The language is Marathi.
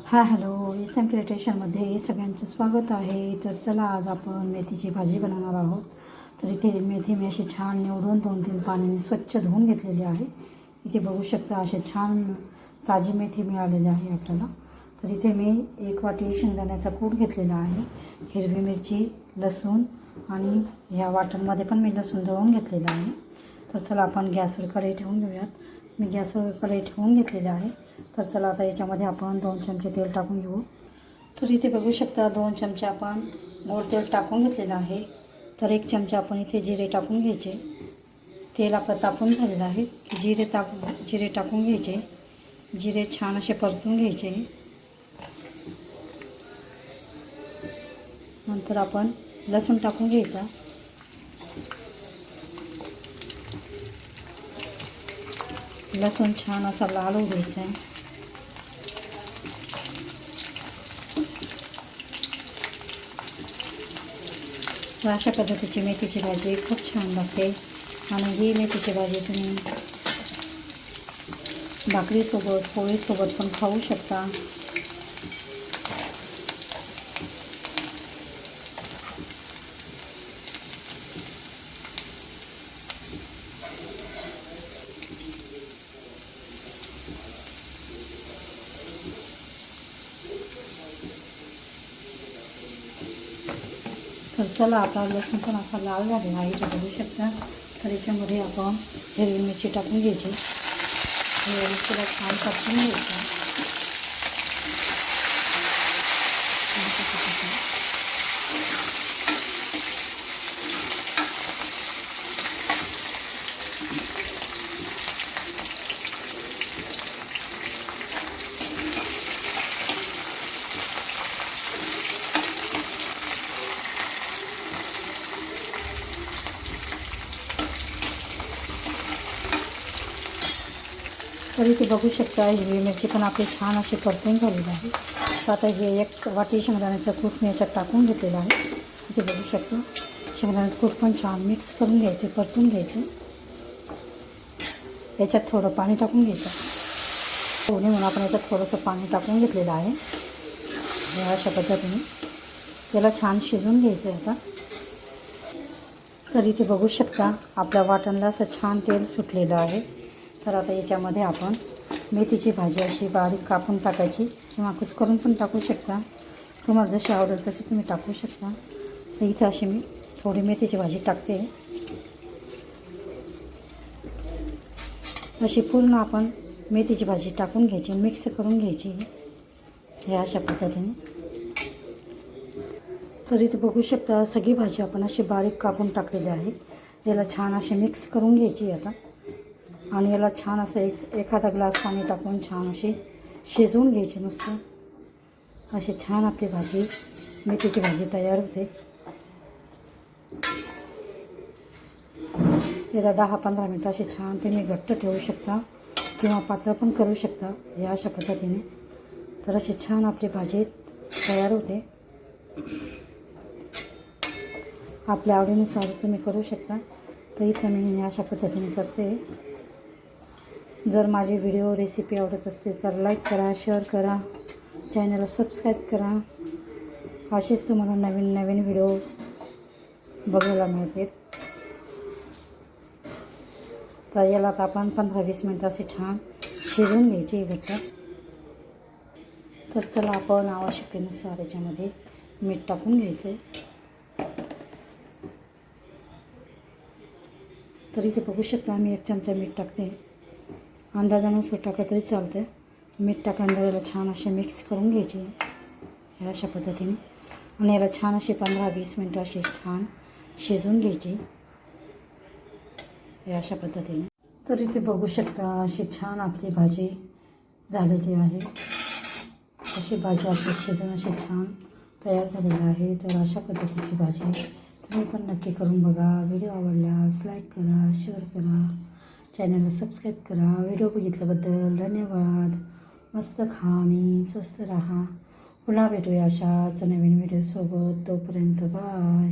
हॅलो एस एम क्रिएटेशनमध्ये सगळ्यांचं स्वागत आहे. तर चला आज आपण मेथीची भाजी बनवणार आहोत. तर इथे मेथी मी अशी छान निवडून 2-3 पाण्याने स्वच्छ धुवून घेतलेली आहे. इथे बघू शकता असे छान ताजी मेथी मिळालेली आहे आपल्याला. तर इथे मी 1 वाटी शेंगदाण्याचा कूट घेतलेला आहे, हिरवी मिरची, लसूण आणि ह्या वाटणमध्ये पण मी लसूण दळून घेतलेला आहे. तर चला आपण गॅसवर कढई ठेवून घेऊयात. मी गॅसवर कढई ठेवून घेतलेली आहे. तर चला आता याच्यामध्ये आपण 2 चमचे तेल टाकून घेऊ. तर इथे बघू शकता 2 चमचे आपण गोड तेल टाकून घेतलेलं आहे. तर 1 चमचा आपण इथे जिरे टाकून घ्यायचे. तेल आपलं तापून झालेलं आहे. जिरे टाकून घ्यायचे. जिरे छान असे परतून घ्यायचे. नंतर आपण लसूण टाकून घ्यायचा. लसूण छान असा लाल होऊ द्यायचा आहे. तर अशा पद्धतीची मेथीची भाजी खूप छान लागते आणि ही मेथीची भाजी तुम्ही भाकरीसोबत पोळीसोबत पण खाऊ शकता. तर चला आता लसूण पण असा लाल झालेला आहे, ते बघू शकता. तर याच्यामध्ये आपण हिरवी मिरची टाकून घ्यायची. हिरवी मिरचीला छान परतून घ्यायचं. तर इथे बघू शकता हिरवी मिरची पण आपली छान अशी परतून झालेली आहे. तर आता हे 1 वाटी शेंगदाण्याचं कूट मी याच्यात टाकून घेतलेलं आहे. इथे बघू शकतो शेंगदाण्याचं कूट पण छान मिक्स करून घ्यायचे, परतून घ्यायचे. याच्यात थोडं पाणी टाकून घ्यायचं. थोडी म्हणून आपण याच्यात थोडंसं पाणी टाकून घेतलेलं आहे. अशा पद्धतीने त्याला छान शिजवून घ्यायचं आहे. आता तर इथे बघू शकता आपल्या वाटणला असं छान तेल सुटलेलं आहे. तर आता याच्यामध्ये आपण मेथीची भाजी अशी बारीक कापून टाकायची किंवा कुस्करून पण टाकू शकता. तुम्हाला जशी आवडेल तशी तुम्ही टाकू शकता. तर इथं अशी मी थोडी मेथीची भाजी टाकते. अशी पूर्ण आपण मेथीची भाजी टाकून घ्यायची, मिक्स करून घ्यायची हे अशा पद्धतीने. तर इथे बघू शकता सगळी भाजी आपण अशी बारीक कापून टाकलेली आहे. याला छान अशी मिक्स करून घ्यायची आता आणि याला छान असं एखादा ग्लास पाणी टाकून छान अशी शिजवून घ्यायची. मस्त अशी छान आपली भाजी मेथीची भाजी तयार होते. याला 10-15 मिनटं अशी छान तुम्ही घट्ट ठेवू शकता किंवा पातळ पण करू शकता या अशा पद्धतीने. तर अशी छान आपली भाजी तयार होते. आपल्या आवडीनुसार तुम्ही करू शकता. तर इथं मी अशा पद्धतीने करते. जर माझी व्हिडिओ रेसिपी आवडत असतील तर लाईक करा, शेअर करा, चॅनलला सबस्क्राईब करा. असेच तुम्हाला नवीन नवीन व्हिडिओज बघायला मिळतील. तर याला आता आपण 15-20 मिनटं असे छान शिजवून घ्यायची घट्ट. तर चला आपण आवश्यकतेनुसार याच्यामध्ये मीठ टाकून घ्यायचं आहे. तर इथे बघू शकता आम्ही 1 चमचा मीठ टाकते. अंदाजानुसार टाकलं तरी चालतं. मीठ टाकल्यानंतर याला छान असे मिक्स करून घ्यायची ह्या अशा पद्धतीने आणि याला छान अशी 15-20 मिनटं अशी छान शिजवून घ्यायची या अशा पद्धतीने. तर इथे बघू शकता अशी छान आपली भाजी झालेली आहे. अशी भाजी आपली शिजून अशी छान तयार झालेली आहे. तर अशा पद्धतीची भाजी तुम्ही पण नक्की करून बघा. व्हिडिओ आवडल्यास लाईक करा, शेअर करा, चॅनलला सबस्क्राईब करा. व्हिडिओ बघितल्याबद्दल धन्यवाद. मस्त खा आणि स्वस्त राहा. पुन्हा भेटूया अशाच नवीन व्हिडिओसोबत. तोपर्यंत बाय.